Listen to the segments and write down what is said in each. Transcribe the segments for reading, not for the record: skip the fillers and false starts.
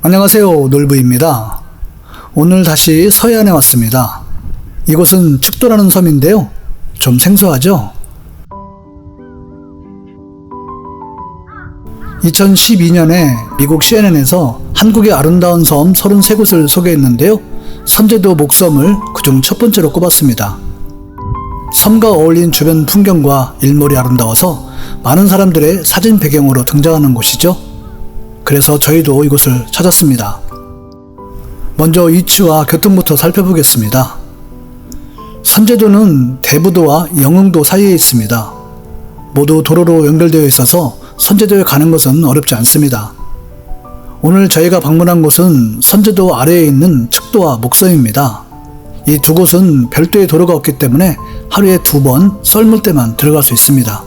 안녕하세요, 놀부입니다. 오늘 다시 서해안에 왔습니다. 이곳은 측도라는 섬인데요. 좀 생소하죠? 2012년에 미국 CNN에서 한국의 아름다운 섬 33곳을 소개했는데요. 선제도 목섬을 그중 첫 번째로 꼽았습니다. 섬과 어울린 주변 풍경과 일몰이 아름다워서 많은 사람들의 사진 배경으로 등장하는 곳이죠. 그래서 저희도 이곳을 찾았습니다. 먼저 위치와 교통부터 살펴보겠습니다. 선제도는 대부도와 영흥도 사이에 있습니다. 모두 도로로 연결되어 있어서 선제도에 가는 것은 어렵지 않습니다. 오늘 저희가 방문한 곳은 선제도 아래에 있는 측도와 목섬입니다. 이 두 곳은 별도의 도로가 없기 때문에 하루에 2번 썰물 때만 들어갈 수 있습니다.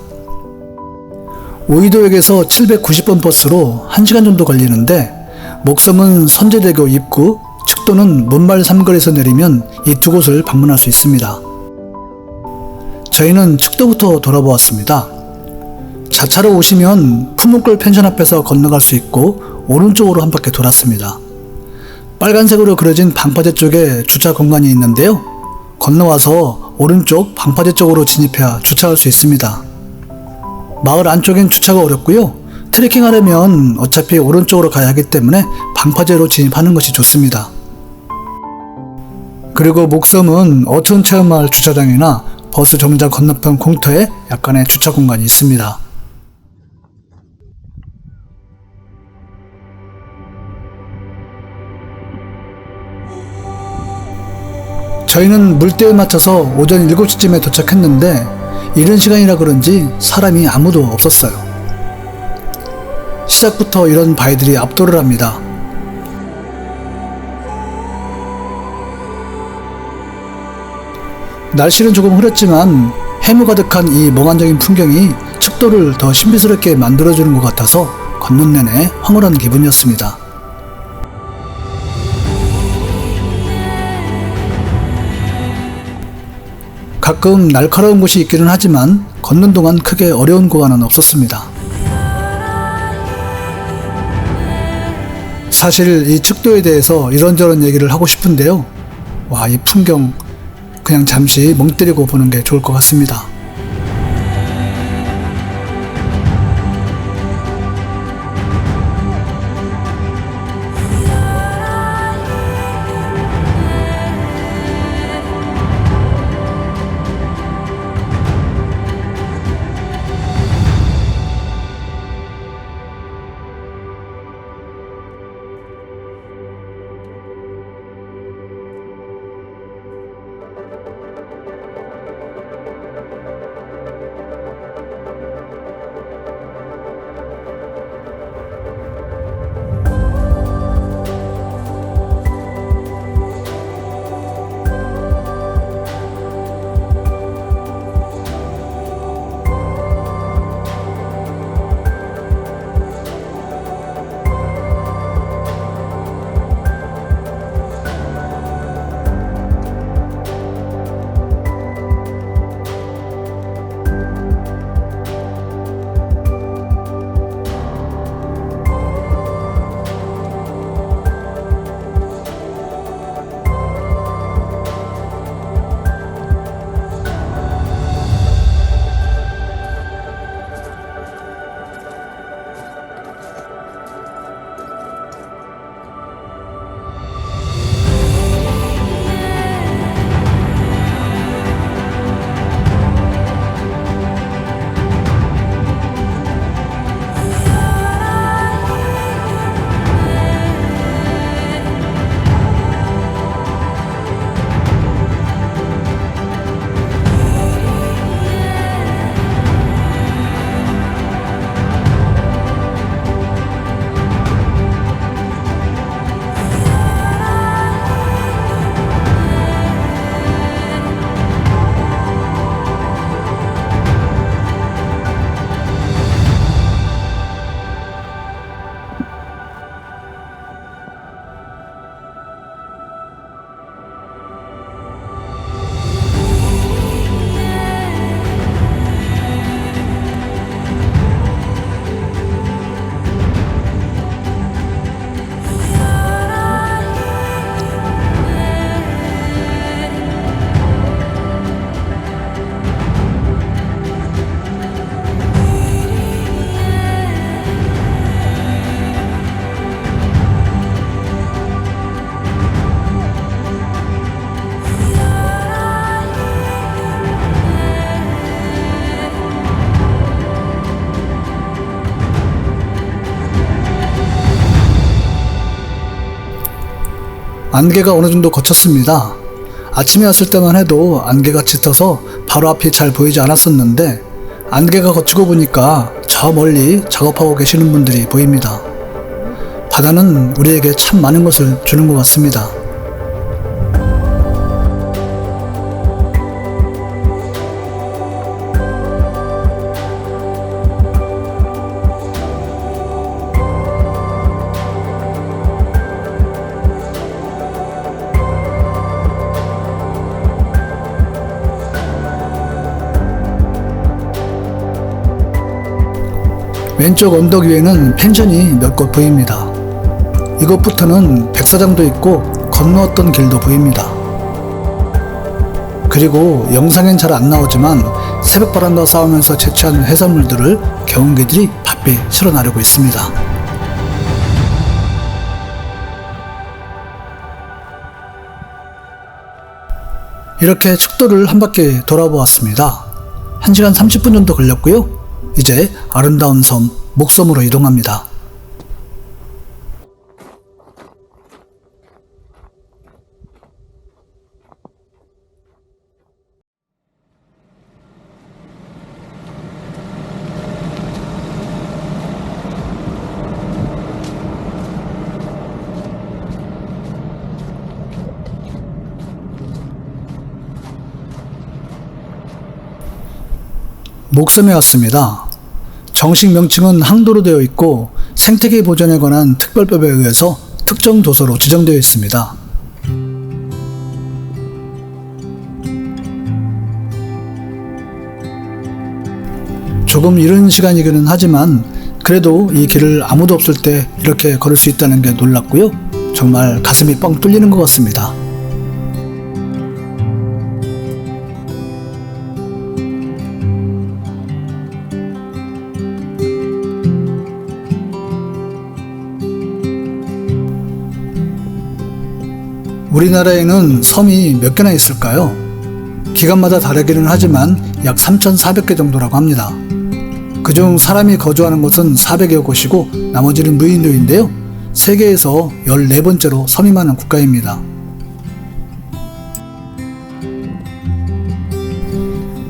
오이도역에서 790번 버스로 1시간 정도 걸리는데, 목섬은 선제대교 입구, 측도는 문말 삼거리에서 내리면 이 두 곳을 방문할 수 있습니다. 저희는 측도부터 돌아보았습니다. 자차로 오시면 푸문골 펜션 앞에서 건너갈 수 있고 오른쪽으로 한 바퀴 돌았습니다. 빨간색으로 그려진 방파제 쪽에 주차 공간이 있는데요. 건너와서 오른쪽 방파제 쪽으로 진입해야 주차할 수 있습니다. 마을 안쪽엔 주차가 어렵고요. 트레킹하려면 어차피 오른쪽으로 가야 하기 때문에 방파제로 진입하는 것이 좋습니다. 그리고 목섬은 어촌체험마을 주차장이나 버스 정류장 건너편 공터에 약간의 주차 공간이 있습니다. 저희는 물때에 맞춰서 오전 7시쯤에 도착했는데 이른 시간이라 그런지 사람이 아무도 없었어요. 시작부터 이런 바위들이 압도를 합니다. 날씨는 조금 흐렸지만 해무 가득한 이 몽환적인 풍경이 측도를 더 신비스럽게 만들어주는 것 같아서 걷는 내내 황홀한 기분이었습니다. 가끔 날카로운 곳이 있기는 하지만 걷는 동안 크게 어려운 구간은 없었습니다. 사실 이 측도에 대해서 이런저런 얘기를 하고 싶은데요. 와, 이 풍경 그냥 잠시 멍 때리고 보는 게 좋을 것 같습니다. 안개가 어느 정도 걷혔습니다. 아침에 왔을 때만 해도 안개가 짙어서 바로 앞이 잘 보이지 않았었는데 안개가 걷히고 보니까 저 멀리 작업하고 계시는 분들이 보입니다. 바다는 우리에게 참 많은 것을 주는 것 같습니다. 왼쪽 언덕 위에는 펜션이 몇 곳 보입니다. 이곳부터는 백사장도 있고 건너왔던 길도 보입니다. 그리고 영상엔 잘 안 나오지만 새벽바람과 싸우면서 채취한 해산물들을 경운기들이 바삐 실어 나르고 있습니다. 이렇게 축도를 한 바퀴 돌아보았습니다. 1시간 30분 정도 걸렸고요. 이제 아름다운 섬 목섬으로 이동합니다. 목섬에 왔습니다. 정식 명칭은 항도로 되어 있고 생태계 보전에 관한 특별법에 의해서 특정 도서로 지정되어 있습니다. 조금 이른 시간이기는 하지만 그래도 이 길을 아무도 없을 때 이렇게 걸을 수 있다는 게 놀랍고요. 정말 가슴이 뻥 뚫리는 것 같습니다. 우리나라에는 섬이 몇 개나 있을까요? 기간마다 다르기는 하지만 약 3,400개 정도라고 합니다. 그중 사람이 거주하는 곳은 400여 곳이고 나머지는 무인도인데요. 세계에서 14번째로 섬이 많은 국가입니다.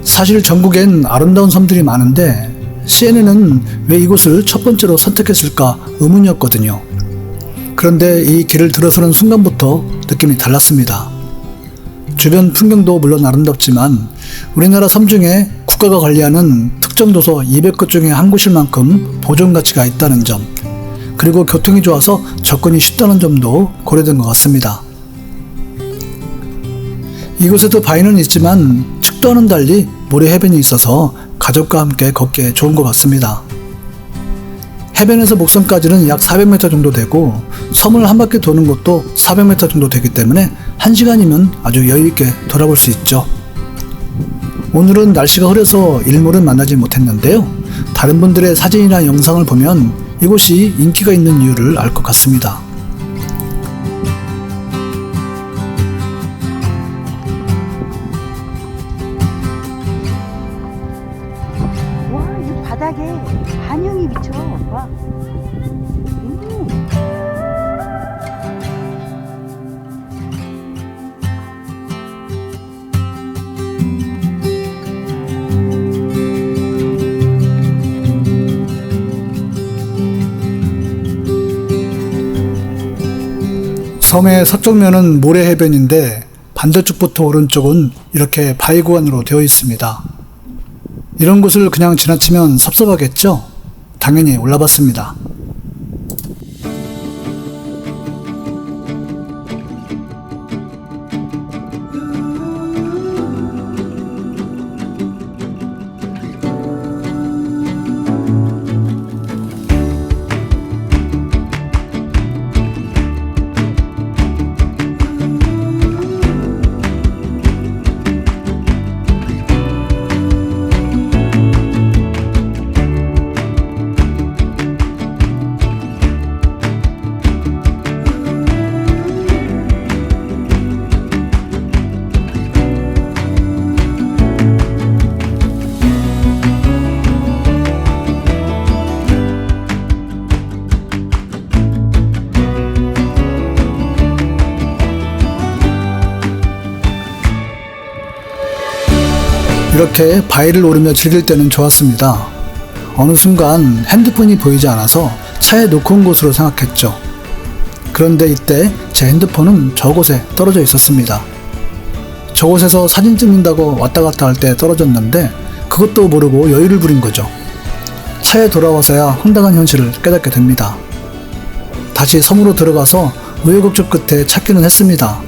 사실 전국엔 아름다운 섬들이 많은데 CNN은 왜 이곳을 첫 번째로 선택했을까 의문이었거든요. 그런데 이 길을 들어서는 순간부터 느낌이 달랐습니다. 주변 풍경도 물론 아름답지만 우리나라 섬 중에 국가가 관리하는 특정 도서 200곳 중에 한 곳일 만큼 보존 가치가 있다는 점, 그리고 교통이 좋아서 접근이 쉽다는 점도 고려된 것 같습니다. 이곳에도 바위는 있지만 측도와는 달리 모래 해변이 있어서 가족과 함께 걷기에 좋은 것 같습니다. 해변에서 목섬까지는 약 400m 정도 되고 섬을 한 바퀴 도는 것도 400m 정도 되기 때문에 1시간이면 아주 여유있게 돌아볼 수 있죠. 오늘은 날씨가 흐려서 일몰은 만나지 못했는데요. 다른 분들의 사진이나 영상을 보면 이곳이 인기가 있는 이유를 알 것 같습니다. 와, 이 바닥에 반영이 미쳐. 와. 섬의 서쪽면은 모래 해변인데 반대쪽부터 오른쪽은 이렇게 바위 구간으로 되어 있습니다. 이런 곳을 그냥 지나치면 섭섭하겠죠? 당연히 올라봤습니다. 이렇게 바위를 오르며 즐길 때는 좋았습니다. 어느 순간 핸드폰이 보이지 않아서 차에 놓고 온 것으로 생각했죠. 그런데 이때 제 핸드폰은 저곳에 떨어져 있었습니다. 저곳에서 사진 찍는다고 왔다 갔다 할 때 떨어졌는데 그것도 모르고 여유를 부린 거죠. 차에 돌아와서야 황당한 현실을 깨닫게 됩니다. 다시 섬으로 들어가서 우여곡절 끝에 찾기는 했습니다.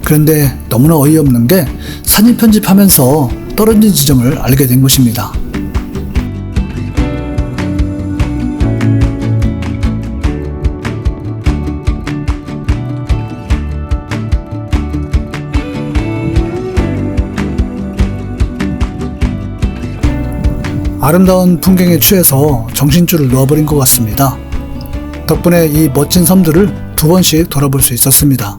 그런데 너무나 어이없는 게 사진 편집하면서 떨어진 지점을 알게 된 것입니다. 아름다운 풍경에 취해서 정신줄을 놓아버린 것 같습니다. 덕분에 이 멋진 섬들을 2번씩 돌아볼 수 있었습니다.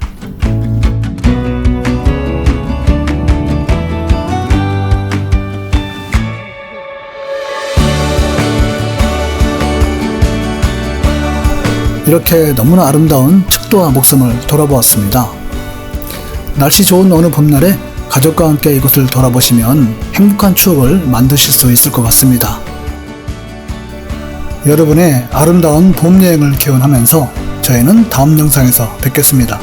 이렇게 너무나 아름다운 측도와 목섬을 돌아보았습니다. 날씨 좋은 어느 봄날에 가족과 함께 이곳을 돌아보시면 행복한 추억을 만드실 수 있을 것 같습니다. 여러분의 아름다운 봄 여행을 기원하면서 저희는 다음 영상에서 뵙겠습니다.